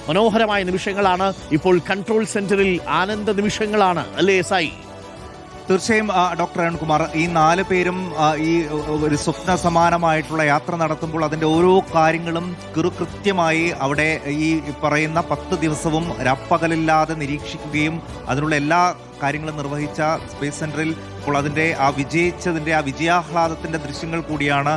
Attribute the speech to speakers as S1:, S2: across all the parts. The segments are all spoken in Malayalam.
S1: മനോഹരമായ നിമിഷങ്ങളാണ് ഇപ്പോൾ കൺട്രോൾ സെന്ററിൽ. ആനന്ദ നിമിഷങ്ങളാണ് അല്ലേ സായി?
S2: തീർച്ചയായും ഡോക്ടർ അരുൺകുമാർ, ഈ 4 പേരും ഈ ഒരു സ്വപ്ന സമാനമായിട്ടുള്ള യാത്ര നടത്തുമ്പോൾ അതിൻ്റെ ഓരോ കാര്യങ്ങളും കൃത്യമായി അവിടെ ഈ പറയുന്ന 10 ദിവസവും രാപ്പകലില്ലാതെ നിരീക്ഷിക്കുകയും അതിനുള്ള എല്ലാ കാര്യങ്ങളും നിർവഹിച്ച സ്പേസ് സെന്ററിൽ ഇപ്പോൾ അതിൻ്റെ വിജയിച്ചതിൻ്റെ വിജയാഹ്ലാദത്തിൻ്റെ ദൃശ്യങ്ങൾ കൂടിയാണ്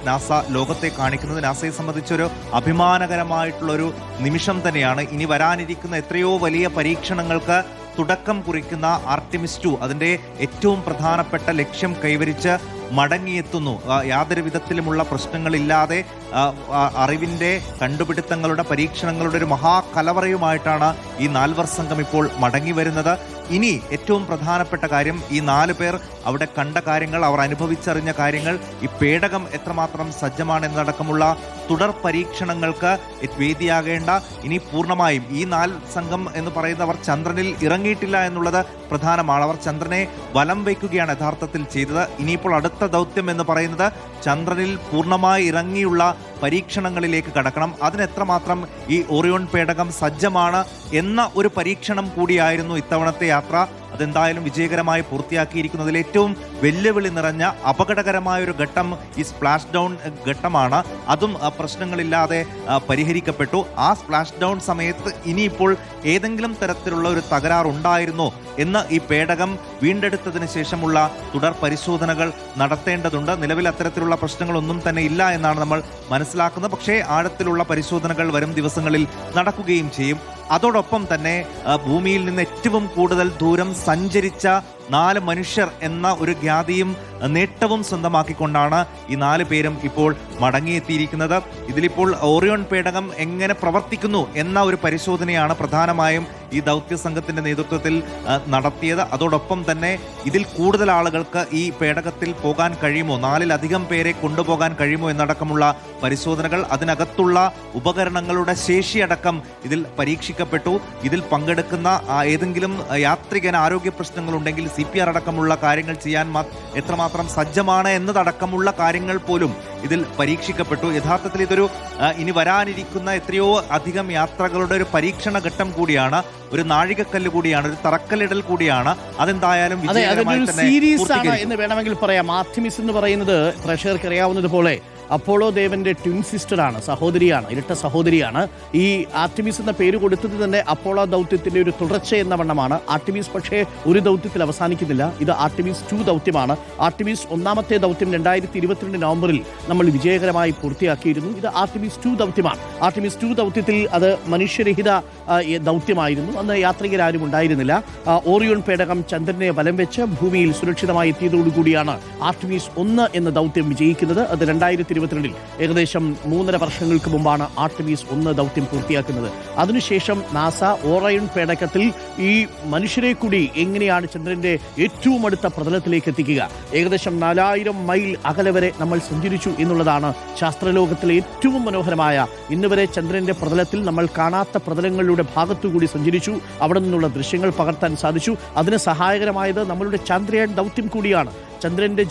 S2: നാസ ലോകത്തെ കാണിക്കുന്നത്. നാസയെ സംബന്ധിച്ചൊരു അഭിമാനകരമായിട്ടുള്ളൊരു നിമിഷം തന്നെയാണ്. ഇനി വരാനിരിക്കുന്ന എത്രയോ വലിയ പരീക്ഷണങ്ങൾക്ക് തുടക്കം കുറിക്കുന്ന ആർട്ടിമിസ് 2 അതിൻ്റെ ഏറ്റവും പ്രധാനപ്പെട്ട ലക്ഷ്യം കൈവരിച്ച് മടങ്ങിയെത്തുന്നു. യാതൊരു വിധത്തിലുമുള്ള പ്രശ്നങ്ങളില്ലാതെ അറിവിൻ്റെ കണ്ടുപിടുത്തങ്ങളുടെ പരീക്ഷണങ്ങളുടെ ഒരു മഹാകലവറയുമായിട്ടാണ് ഈ 4 സംഘം ഇപ്പോൾ മടങ്ങി വരുന്നത്. ഇനി ഏറ്റവും പ്രധാനപ്പെട്ട കാര്യം, ഈ 4 പേർ അവിടെ കണ്ട കാര്യങ്ങൾ, അവർ അനുഭവിച്ചറിഞ്ഞ കാര്യങ്ങൾ, ഈ പേടകം എത്രമാത്രം സജ്ജമാണെന്നടക്കമുള്ള തുടർ പരീക്ഷണങ്ങൾക്ക് വേദിയാകേണ്ട, ഇനി പൂർണ്ണമായും ഈ 4 സംഘം എന്ന് പറയുന്നവർ ചന്ദ്രനിൽ ഇറങ്ങിയിട്ടില്ല എന്നുള്ളത് പ്രധാനമാണ്. അവർ ചന്ദ്രനെ വലം വയ്ക്കുകയാണ് യഥാർത്ഥത്തിൽ ചെയ്തത്. ഇനിയിപ്പോൾ അടുത്ത ദൗത്യം എന്ന് പറയുന്നത് ചന്ദ്രനിൽ പൂർണ്ണമായി ഇറങ്ങിയുള്ള പരീക്ഷണങ്ങളിലേക്ക് കടക്കണം. അതിനെത്രമാത്രം ഈ ഓറിയോൺ പേടകം സജ്ജമാണ് എന്ന ഒരു പരീക്ഷണം കൂടിയായിരുന്നു ഇത്തവണത്തെ യാത്ര. അതെന്തായാലും വിജയകരമായി പൂർത്തിയാക്കിയിരിക്കുന്നതിൽ ഏറ്റവും വെല്ലുവിളി നിറഞ്ഞ അപകടകരമായ ഒരു ഘട്ടം ഈ സ്പ്ലാഷ് ഡൗൺ ഘട്ടമാണ്. അതും പ്രശ്നങ്ങളില്ലാതെ പരിഹരിക്കപ്പെട്ടു. ആ സ്പ്ലാഷ് ഡൗൺ സമയത്ത് ഇനിയിപ്പോൾ ഏതെങ്കിലും തരത്തിലുള്ള ഒരു തകരാറുണ്ടായിരുന്നോ എന്ന് ഈ പേടകം വീണ്ടെടുത്തതിന് ശേഷമുള്ള തുടർ പരിശോധനകൾ നടത്തേണ്ടതുണ്ട്. നിലവിൽ അത്തരത്തിലുള്ള പ്രശ്നങ്ങളൊന്നും തന്നെ ഇല്ല എന്നാണ് നമ്മൾ മനസ്സിലാക്കുന്നത്. പക്ഷേ ആഴത്തിലുള്ള പരിശോധനകൾ വരും ദിവസങ്ങളിൽ നടക്കുകയും ചെയ്യും. അതോടൊപ്പം തന്നെ ഭൂമിയിൽ നിന്ന് ഏറ്റവും കൂടുതൽ ദൂരം സഞ്ചരിച്ച 4 മനുഷ്യർ എന്ന ഒരു ഖ്യാതിയും നേട്ടവും സ്വന്തമാക്കിക്കൊണ്ടാണ് ഈ 4 പേരും ഇപ്പോൾ മടങ്ങിയെത്തിയിരിക്കുന്നത്. ഇതിലിപ്പോൾ ഓറിയോൺ പേടകം എങ്ങനെ പ്രവർത്തിക്കുന്നു എന്ന ഒരു പരിശോധനയാണ് പ്രധാനമായും ഈ ദൗത്യ സംഘത്തിന്റെ നേതൃത്വത്തിൽ നടത്തിയത്. അതോടൊപ്പം തന്നെ ഇതിൽ കൂടുതൽ ആളുകൾക്ക് ഈ പേടകത്തിൽ പോകാൻ കഴിയുമോ, 4-ലധികം പേരെ കൊണ്ടുപോകാൻ കഴിയുമോ എന്നടക്കമുള്ള പരിശോധനകൾ, അതിനകത്തുള്ള ഉപകരണങ്ങളുടെ ശേഷിയടക്കം ഇതിൽ പരീക്ഷിക്കപ്പെട്ടു. ഇതിൽ പങ്കെടുക്കുന്ന ഏതെങ്കിലും യാത്രികന് ആരോഗ്യ പ്രശ്നങ്ങളുണ്ടെങ്കിൽ CPR അടക്കമുള്ള കാര്യങ്ങൾ ചെയ്യാൻ എത്രമാത്രം സജ്ജമാണ് എന്നതടക്കമുള്ള കാര്യങ്ങൾ പോലും ഇതിൽ പരീക്ഷിക്കപ്പെട്ടു. യഥാർത്ഥത്തിൽ ഇതൊരു ഇനി വരാനിരിക്കുന്ന എത്രയോ അധികം യാത്രകളുടെ ഒരു പരീക്ഷണ ഘട്ടം കൂടിയാണ്, ഒരു നാഴികക്കല്ല് കൂടിയാണ്, ഒരു തറക്കല്ലിടൽ കൂടിയാണ്. അതെന്തായാലും
S1: സീരീസ് ആണ് എന്ന് വേണമെങ്കിൽ പറയാം. ആർട്ടിമിസ് എന്ന് പറയുന്നത് പ്രേക്ഷകർക്ക് അറിയാവുന്നതുപോലെ അപ്പോളോ ദേവന്റെ ട്വിൻ സിസ്റ്ററാണ്, സഹോദരിയാണ്, ഇരട്ട സഹോദരിയാണ്. ഈ ആർട്ടിമിസ് എന്ന പേര് കൊടുത്തത് തന്നെ അപ്പോളോ ദൗത്യത്തിന്റെ ഒരു തുടർച്ച എന്ന വണ്ണമാണ്. ആർട്ടിമിസ് പക്ഷേ ഒരു ദൗത്യത്തിൽ അവസാനിക്കുന്നില്ല. ഇത് ആർട്ടിമിസ് 2 ദൗത്യമാണ്. ആർട്ടിമിസ് 1ാമത്തെ ദൗത്യം 2022 നവംബറിൽ നമ്മൾ വിജയകരമായി പൂർത്തിയാക്കിയിരുന്നു. ഇത് ആർട്ടിമിസ് 2 ദൗത്യമാണ്. ആർട്ടിമിസ് 2 ദൗത്യത്തിൽ അത് മനുഷ്യരഹിത ദൗത്യമായിരുന്നു. അന്ന് യാത്രികരാരും ഉണ്ടായിരുന്നില്ല. ഓറിയോൺ പേടകം ചന്ദ്രനെ വലം വെച്ച് ഭൂമിയിൽ സുരക്ഷിതമായി എത്തിയതോടുകൂടിയാണ് ആർട്ടിമിസ് 1 എന്ന ദൗത്യം വിജയിക്കുന്നത്. അത് 2022 ഏകദേശം 3.5 വർഷങ്ങൾക്ക് മുമ്പാണ് ആർട്ടിമിസ് 1 ദൗത്യം പൂർത്തിയാക്കുന്നത്. അതിനുശേഷം നാസ ഓറിയോൺ പേടകത്തിൽ ഈ മനുഷ്യരെ കൂടി എങ്ങനെയാണ് ചന്ദ്രന്റെ ഏറ്റവും അടുത്ത പ്രതലത്തിലേക്ക് എത്തിക്കുക, ഏകദേശം 4000 മൈൽ അകലെ വരെ നമ്മൾ സഞ്ചരിച്ചു എന്നുള്ളതാണ് ശാസ്ത്രലോകത്തിലെ ഏറ്റവും മനോഹരമായ. ഇന്നുവരെ ചന്ദ്രന്റെ പ്രതലത്തിൽ നമ്മൾ കാണാത്ത പ്രതലങ്ങളുടെ ഭാഗത്തുകൂടി സഞ്ചരിച്ചു. അവിടെ നിന്നുള്ള ദൃശ്യങ്ങൾ പകർത്താൻ സാധിച്ചു. അതിന് സഹായകരമായത് നമ്മളുടെ ചന്ദ്രയാൻ ദൗത്യം കൂടിയാണ്. ചന്ദ്രന്റെ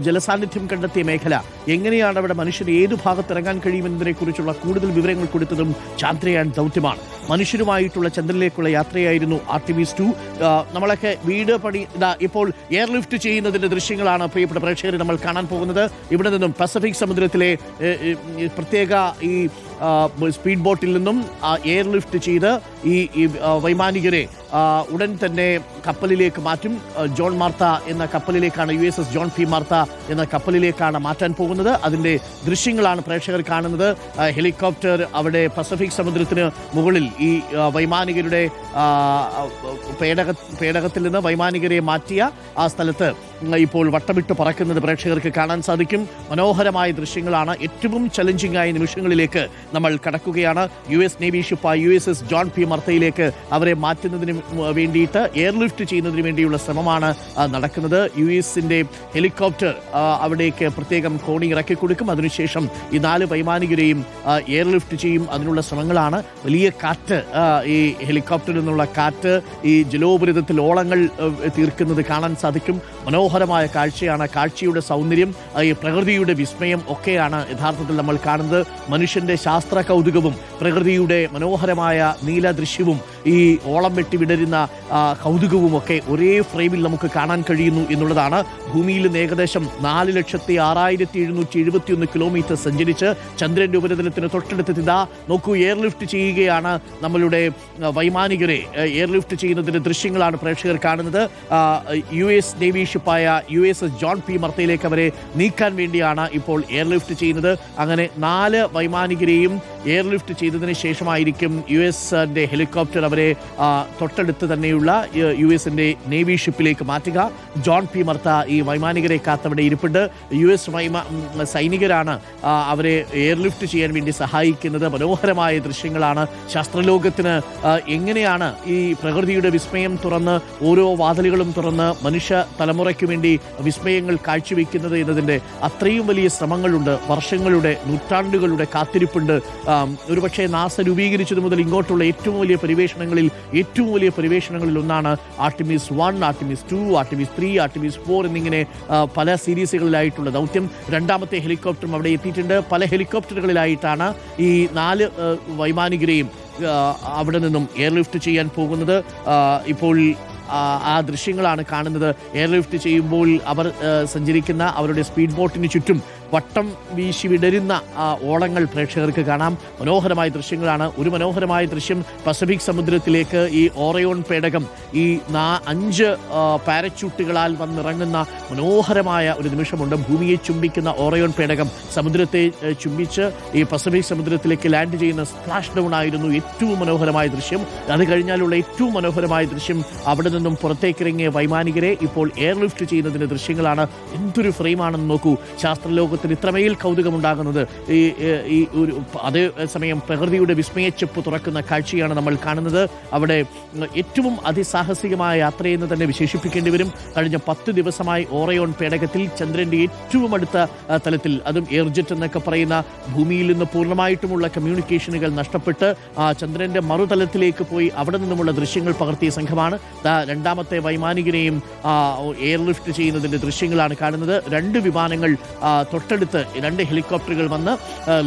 S1: ജലസാന്നിധ്യം കണ്ടെത്തിയ മേഖല, എങ്ങനെയാണ് അവിടെ മനുഷ്യന് ഏതു ഭാഗത്ത് ഇറങ്ങാൻ കഴിയുമെന്നതിനെ കുറിച്ചുള്ള കൂടുതൽ വിവരങ്ങൾ കൊടുത്തതും ചന്ദ്രയാൻ ദൗത്യമാണ്. മനുഷ്യരുമായിട്ടുള്ള ചന്ദ്രനിലേക്കുള്ള യാത്രയായിരുന്നു ആർട്ടിമിസ് 2. നമ്മളൊക്കെ വീട് പണി ഇപ്പോൾ എയർലിഫ്റ്റ് ചെയ്യുന്നതിന്റെ ദൃശ്യങ്ങളാണ് പ്രിയപ്പെട്ട പ്രേക്ഷകരെ നമ്മൾ കാണാൻ പോകുന്നത്. ഇവിടെ നിന്നും പസഫിക് സമുദ്രത്തിലെ പ്രത്യേക ഈ സ്പീഡ് ബോട്ടിൽ നിന്നും എയർലിഫ്റ്റ് ചെയ്ത് ഈ വൈമാനികരെ ഉടൻ തന്നെ കപ്പലിലേക്ക് മാറ്റും. ജോൺ മാർത്ത എന്ന കപ്പലിലേക്കാണ്, USS ജോൺ പി മാർത്ത എന്ന കപ്പലിലേക്കാണ് മാറ്റാൻ പോകുന്നത്. അതിൻ്റെ ദൃശ്യങ്ങളാണ് പ്രേക്ഷകർ കാണുന്നത്. ഹെലികോപ്റ്റർ അവിടെ പസഫിക് സമുദ്രത്തിന് മുകളിൽ ഈ വൈമാനികരുടെ പേടകത്തിൽ നിന്ന് വൈമാനികരെ മാറ്റിയ ആ സ്ഥലത്ത് ഇപ്പോൾ വട്ടമിട്ട് പറക്കുന്നത് പ്രേക്ഷകർക്ക് കാണാൻ സാധിക്കും. മനോഹരമായ ദൃശ്യങ്ങളാണ്. ഏറ്റവും ചലഞ്ചിങ് ആയ നിമിഷങ്ങളിലേക്ക് നമ്മൾ കടക്കുകയാണ്. US നേവി ഷിപ്പായ USS ജോൺ പി മർത്തയിലേക്ക് അവരെ മാറ്റുന്നതിന് വേണ്ടിയിട്ട് എയർലിഫ്റ്റ് ചെയ്യുന്നതിന് വേണ്ടിയുള്ള ശ്രമമാണ് നടക്കുന്നത്. US-ന്റെ ഹെലികോപ്റ്റർ അവിടേക്ക് പ്രത്യേകം കോണി ഇറക്കി കൊടുക്കും. അതിനുശേഷം ഈ 4 വൈമാനികരെയും എയർലിഫ്റ്റ് ചെയ്യും. അതിനുള്ള ശ്രമങ്ങളാണ്. വലിയ കാറ്റ്, ഈ ഹെലികോപ്റ്ററിൽ നിന്നുള്ള കാറ്റ് ഈ ജലോപരിതത്തിൽ ഓളങ്ങൾ തീർക്കുന്നത് കാണാൻ സാധിക്കും. മനോഹരമായ കാഴ്ചയാണ്. കാഴ്ചയുടെ സൗന്ദര്യം, ഈ പ്രകൃതിയുടെ വിസ്മയം ഒക്കെയാണ് യഥാർത്ഥത്തിൽ നമ്മൾ കാണുന്നത്. മനുഷ്യന്റെ ശാസ്ത്ര കൗതുകവും പ്രകൃതിയുടെ മനോഹരമായ നീലദൃശ്യവും ഈ ഓളം വെട്ടി വിടരുന്ന കൗതുകവും ഒക്കെ ഒരേ ഫ്രെയിമിൽ നമുക്ക് കാണാൻ കഴിയുന്നു എന്നുള്ളതാണ്. ഭൂമിയിൽ നിന്ന് ഏകദേശം 4,06,771 കിലോമീറ്റർ സഞ്ചരിച്ച് ചന്ദ്രന്റെ ഉപരിതലത്തിന് തൊട്ടടുത്ത് ഇതാ നോക്കൂ, എയർലിഫ്റ്റ് ചെയ്യുകയാണ് നമ്മളുടെ വൈമാനികരെ. എയർലിഫ്റ്റ് ചെയ്യുന്നതിന്റെ ദൃശ്യങ്ങളാണ് പ്രേക്ഷകർ കാണുന്നത്. US നേവി ഷിപ്പായ USS ജോൺ പി മർത്തയിലേക്ക് അവരെ നീക്കാൻ വേണ്ടിയാണ് ഇപ്പോൾ എയർലിഫ്റ്റ് ചെയ്യുന്നത്. അങ്ങനെ 4 വൈമാനികരെയും എയർലിഫ്റ്റ് ചെയ്തതിന് ശേഷമായിരിക്കും US-ന്റെ ഹെലികോപ്റ്റർ അവരെ തൊട്ടടുത്ത് തന്നെയുള്ള US-ന്റെ നേവി ഷിപ്പിലേക്ക് മാറ്റുക. ജോൺ പി മർത്ത ഈ വൈമാനികരെ കാത്തവിടെ ഇരിപ്പുണ്ട്. US സൈനികരാണ് അവരെ എയർലിഫ്റ്റ് ചെയ്യാൻ വേണ്ടി സഹായിക്കുന്നത്. മനോഹരമായ ദൃശ്യങ്ങളാണ്. ശാസ്ത്രലോകത്തിന് എങ്ങനെയാണ് ഈ പ്രകൃതിയുടെ വിസ്മയം തുറന്ന് ഓരോ വാതിലുകളും തുറന്ന് മനുഷ്യ തലമുറയ്ക്ക് വേണ്ടി വിസ്മയങ്ങൾ കാഴ്ചവെക്കുന്നത് എന്നതിൻ്റെ അത്രയും വലിയ ശ്രമങ്ങളുണ്ട്. വർഷങ്ങളുടെ, നൂറ്റാണ്ടുകളുടെ കാത്തിരിപ്പുണ്ട്. ഒരുപക്ഷെ നാസ രൂപീകരിച്ചത് മുതൽ ഇങ്ങോട്ടുള്ള ഏറ്റവും വലിയ പരിവേഷണങ്ങളിൽ ഒന്നാണ് ആർട്ടിമിസ് 1, ആർട്ടിമിസ് 2, ആർട്ടിമിസ് 3, ആർട്ടിമിസ് 4 എന്നിങ്ങനെ പല സീരീസുകളിലായിട്ടുള്ള ദൗത്യം. 2ാമത്തെ ഹെലികോപ്റ്ററും അവിടെ എത്തിയിട്ടുണ്ട്. പല ഹെലികോപ്റ്ററുകളിലായിട്ടാണ് ഈ 4 വൈമാനികരെയും അവിടെ നിന്നും എയർലിഫ്റ്റ് ചെയ്യാൻ പോകുന്നത്. ഇപ്പോൾ ആ ദൃശ്യങ്ങളാണ് കാണുന്നത്. എയർലിഫ്റ്റ് ചെയ്യുമ്പോൾ അവർ സഞ്ചരിക്കുന്ന അവരുടെ സ്പീഡ് ബോട്ടിന് ചുറ്റും വട്ടം വീശി വിടരുന്ന ഓളങ്ങൾ പ്രേക്ഷകർക്ക് കാണാം. മനോഹരമായ ദൃശ്യങ്ങളാണ്. ഒരു മനോഹരമായ ദൃശ്യം, പസഫിക് സമുദ്രത്തിലേക്ക് ഈ ഓറയോൺ പേടകം ഈ 5 പാരച്യൂട്ടുകളാൽ വന്നിറങ്ങുന്ന മനോഹരമായ ഒരു നിമിഷമുണ്ട്. ഭൂമിയെ ചുംബിക്കുന്ന ഓറയോൺ പേടകം സമുദ്രത്തെ ചുംബിച്ച് ഈ പസഫിക് സമുദ്രത്തിലേക്ക് ലാൻഡ് ചെയ്യുന്ന സ്പ്ലാഷ് ഡൗൺ ആയിരുന്നു ഏറ്റവും മനോഹരമായ ദൃശ്യം. അത് കഴിഞ്ഞാലുള്ള ഏറ്റവും മനോഹരമായ ദൃശ്യം അവിടെ നിന്നും പുറത്തേക്കിറങ്ങിയ വൈമാനികരെ ഇപ്പോൾ എയർലിഫ്റ്റ് ചെയ്യുന്നതിൻ്റെ ദൃശ്യങ്ങളാണ്. എന്തൊരു ഫ്രെയിമാണെന്ന് നോക്കൂ. ശാസ്ത്രലോകത്തിന് ഇത്രമേൽ കൗതുകമുണ്ടാകുന്നത് ഈ ഒരു അതേ സമയം പ്രകൃതിയുടെ വിസ്മയച്ചെപ്പ് തുറക്കുന്ന കാഴ്ചയാണ് നമ്മൾ കാണുന്നത്. അവിടെ ഏറ്റവും അതിസാഹസികമായ യാത്രയെന്ന് തന്നെ വിശേഷിപ്പിക്കേണ്ടി വരും. കഴിഞ്ഞ 10 ദിവസമായി ഓറയോൺ പേടകത്തിൽ ചന്ദ്രന്റെ ഏറ്റവും അടുത്ത തലത്തിൽ, അതും എയർജെറ്റ് എന്നൊക്കെ പറയുന്ന ഭൂമിയിൽ നിന്ന് പൂർണ്ണമായിട്ടുമുള്ള കമ്മ്യൂണിക്കേഷനുകൾ നഷ്ടപ്പെട്ട് ചന്ദ്രന്റെ മറുതലത്തിലേക്ക് പോയി അവിടെ നിന്നുമുള്ള ദൃശ്യങ്ങൾ പകർത്തിയ സംഘമാണ്. 2ാമത്തെ വൈമാനികനെയും എയർലിഫ്റ്റ് ചെയ്യുന്നതിൻ്റെ ദൃശ്യങ്ങളാണ് കാണുന്നത്. 2 വിമാനങ്ങൾ തൊട്ടടുത്ത് 2 ഹെലികോപ്റ്ററുകൾ വന്ന്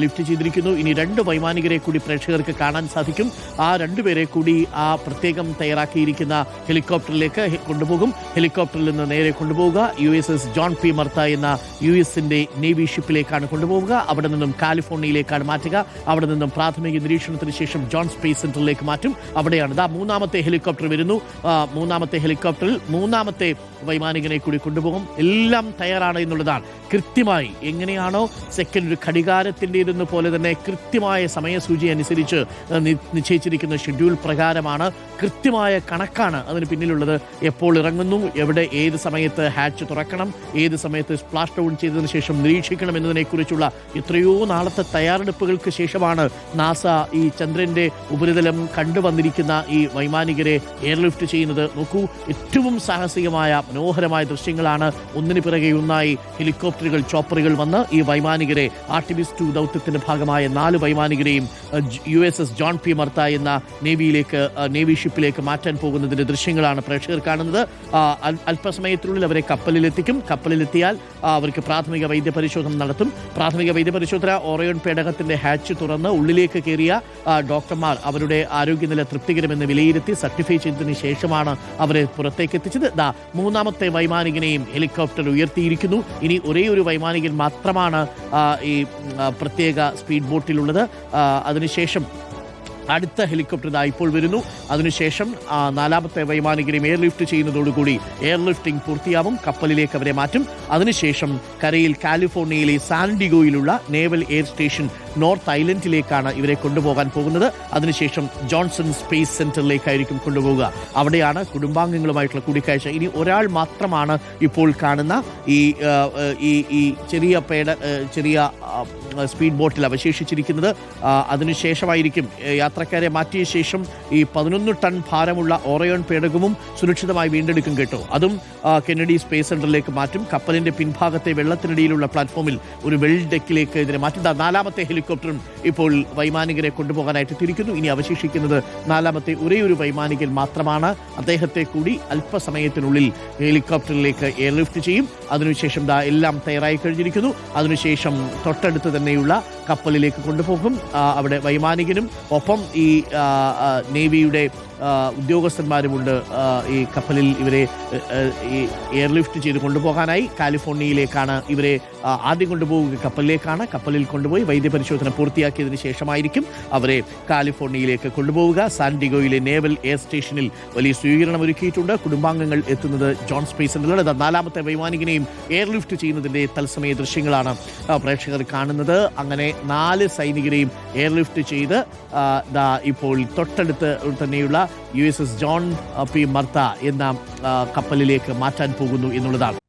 S1: ലിഫ്റ്റ് ചെയ്തിരിക്കുന്നു. ഇനി 2 വൈമാനികരെ കൂടി പ്രേക്ഷകർക്ക് കാണാൻ സാധിക്കും. ആ 2 പേരെ കൂടി ആ പ്രത്യേകം തയ്യാറാക്കിയിരിക്കുന്ന ഹെലികോപ്റ്ററിലേക്ക് കൊണ്ടുപോകും. ഹെലികോപ്റ്ററിൽ നിന്ന് നേരെ കൊണ്ടുപോവുക USS ജോൺ പി മർത്ത എന്ന US-ന്റെ നേവി ഷിപ്പിലേക്കാണ് കൊണ്ടുപോവുക. അവിടെ നിന്നും കാലിഫോർണിയയിലേക്കാണ് മാറ്റുക. അവിടെ നിന്നും പ്രാഥമിക നിരീക്ഷണത്തിന് ശേഷം ജോൺ സ്പേസ് സെന്ററിലേക്ക് മാറ്റും. അവിടെയാണ് 3ാമത്തെ ഹെലികോപ്റ്റർ വരുന്നു. 3ാമത്തെ ഹെലികോപ്റ്ററിൽ 3ാമത്തെ വൈമാനികനെ കൂടി കൊണ്ടുപോകും. എല്ലാം തയ്യാറാണ് എന്നുള്ളതാണ്. കൃത്യമായി എങ്ങനെയാണോ സെക്കൻഡ് ഒരു ഘടികാരത്തിൻ്റെതെന്ന് പോലെ തന്നെ കൃത്യമായ സമയസൂചി അനുസരിച്ച് നിശ്ചയിച്ചിരിക്കുന്ന ഷെഡ്യൂൾ പ്രകാരമാണ്. കൃത്യമായ കണക്കാണ് അതിന് പിന്നിലുള്ളത്. എപ്പോൾ ഇറങ്ങുന്നു, എവിടെ, ഏത് സമയത്ത് ഹാച്ച് തുറക്കണം, ഏത് സമയത്ത് സ്പ്ലാഷ് ഡൗൺ ചെയ്തതിന് ശേഷം നിരീക്ഷിക്കണം എന്നതിനെക്കുറിച്ചുള്ള എത്രയോ നാളത്തെ തയ്യാറെടുപ്പുകൾക്ക് ശേഷമാണ് നാസ ഈ ചന്ദ്രന്റെ ഉപരിതലം കണ്ടുവന്നിരിക്കുന്ന ഈ വൈമാനികരെ എയർലിഫ്റ്റ് ചെയ്യുന്നത്. നോക്കൂ, ഏറ്റവും സാഹസികമായ മനോഹരമായ ദൃശ്യങ്ങളാണ്. ഒന്നിന് പിറകെ ഒന്നായി ഹെലികോപ്റ്ററുകൾ, ചോപ്പറുകൾ വന്ന് ഈ വൈമാനികരെ ആർട്ടിമിസ് 2 ദൗത്യത്തിന്റെ ഭാഗമായ 4 വൈമാനികരെയും USS ജോൺ പി മർത്ത എന്ന നേവി ഷിപ്പിലേക്ക് മാറ്റാൻ പോകുന്നതിന്റെ ദൃശ്യങ്ങളാണ് പ്രേക്ഷകർ കാണുന്നത്. അല്പസമയത്തിനുള്ളിൽ അവരെ കപ്പലിലെത്തിക്കും. കപ്പലിലെത്തിയാൽ അവർക്ക് പ്രാഥമിക വൈദ്യപരിശോധന നടത്തും. പ്രാഥമിക വൈദ്യപരിശോധന ഓറയോൺ പേടകത്തിന്റെ ഹാച്ച് തുറന്ന് ഉള്ളിലേക്ക് കയറിയ ഡോക്ടർമാർ അവരുടെ ആരോഗ്യനില തൃപ്തികരമെന്ന് വിലയിരുത്തി സർട്ടിഫൈ ചെയ്തതിന് ശേഷമാണ് അവരെ പുറത്തേക്ക് എത്തിച്ചത്. 3ാമത്തെ വൈമാനികനെയും ഹെലികോപ്റ്റർ ഉയർത്തിയിരിക്കുന്നു. ഇനി ഒരേ ഒരു വൈമാനികൻ മാത്രമാണ് ഈ പ്രത്യേക സ്പീഡ് ബോട്ടിലുള്ളത്. അതിനുശേഷം അടുത്ത ഹെലികോപ്റ്റർ ഇപ്പോൾ വരുന്നു. അതിനുശേഷം 4ാമത്തെ വൈമാനികരെയും എയർലിഫ്റ്റ് ചെയ്യുന്നതോടുകൂടി എയർലിഫ്റ്റിംഗ് പൂർത്തിയാവും. കപ്പലിലേക്ക് അവരെ മാറ്റും. അതിനുശേഷം കരയിൽ കാലിഫോർണിയയിലെ സാൻഡിഗോയിലുള്ള നേവൽ എയർ സ്റ്റേഷൻ നോർത്ത് ഐലൻഡിലേക്കാണ് ഇവരെ കൊണ്ടുപോകാൻ പോകുന്നത്. അതിനുശേഷം ജോൺസൺ സ്പേസ് സെന്ററിലേക്കായിരിക്കും കൊണ്ടുപോകുക. അവിടെയാണ് കുടുംബാംഗങ്ങളുമായിട്ടുള്ള കൂടിക്കാഴ്ച. ഇനി ഒരാൾ മാത്രമാണ് ഇപ്പോൾ കാണുന്ന ഈ ചെറിയ സ്പീഡ് ബോട്ടിൽ അവശേഷിച്ചിരിക്കുന്നത്. അതിനുശേഷമായിരിക്കും യാത്രക്കാരെ മാറ്റിയ ശേഷം ഈ 11 ടൺ ഭാരമുള്ള ഓറയോൺ പേടകവും സുരക്ഷിതമായി വീണ്ടെടുക്കും കേട്ടോ. അതും കെന്നഡി സ്പേസ് സെന്ററിലേക്ക് മാറ്റും. കപ്പലിന്റെ പിൻഭാഗത്തെ വെള്ളത്തിനടിയിലുള്ള പ്ലാറ്റ്ഫോമിൽ ഒരു വെൽ ഡെക്കിലേക്ക് ഇതിനെ മാറ്റും. 4ാമത്തെ ഹെലികോപ്റ്ററും ഇപ്പോൾ വൈമാനികരെ കൊണ്ടുപോകാനായിട്ട് തിരിക്കുന്നു. ഇനി അവശേഷിക്കുന്നത് നാലാമത്തെ ഒരേയൊരു വൈമാനികൻ മാത്രമാണ്. അദ്ദേഹത്തെ കൂടി അല്പസമയത്തിനുള്ളിൽ ഹെലികോപ്റ്ററിലേക്ക് എയർലിഫ്റ്റ് ചെയ്യും. അതിനുശേഷം എല്ലാം തയ്യാറായി കഴിഞ്ഞിരിക്കുന്നു. അതിനുശേഷം തൊട്ടടുത്ത് തന്നെയുള്ള കപ്പലിലേക്ക് കൊണ്ടുപോകും. അവിടെ വൈമാനികനും ഒപ്പം ഈ നേവിയുടെ ഉദ്യോഗസ്ഥന്മാരുമുണ്ട്. ഈ കപ്പലിൽ ഇവരെ ഈ എയർലിഫ്റ്റ് ചെയ്ത് കൊണ്ടുപോകാനായി കാലിഫോർണിയയിലേക്കാണ് ഇവരെ ആദ്യം കൊണ്ടുപോകുക. കപ്പലിൽ കൊണ്ടുപോയി വൈദ്യപരിശോധന പൂർത്തിയാക്കിയതിനു ശേഷമായിരിക്കും അവരെ കാലിഫോർണിയയിലേക്ക് കൊണ്ടുപോവുക. സാൻഡിഗോയിലെ നേവൽ എയർ സ്റ്റേഷനിൽ വലിയ സ്വീകരണം ഒരുക്കിയിട്ടുണ്ട്. കുടുംബാംഗങ്ങൾ എത്തുന്നത് ജോൺ സ്പേസ് സെന്ററിലാണ്. നാലാമത്തെ വൈമാനികനെയും എയർലിഫ്റ്റ് ചെയ്യുന്നതിൻ്റെ തത്സമയ ദൃശ്യങ്ങളാണ് പ്രേക്ഷകർ കാണുന്നത്. അങ്ങനെ 4 സൈനികരെയും എയർലിഫ്റ്റ് ചെയ്ത് ഇപ്പോൾ തൊട്ടടുത്ത് തന്നെയുള്ള USS ജോൺ പി മർത്ത എന്ന കപ്പലിലേക്ക് മാറ്റാൻ പോകുന്നു എന്നുള്ളതാണ്.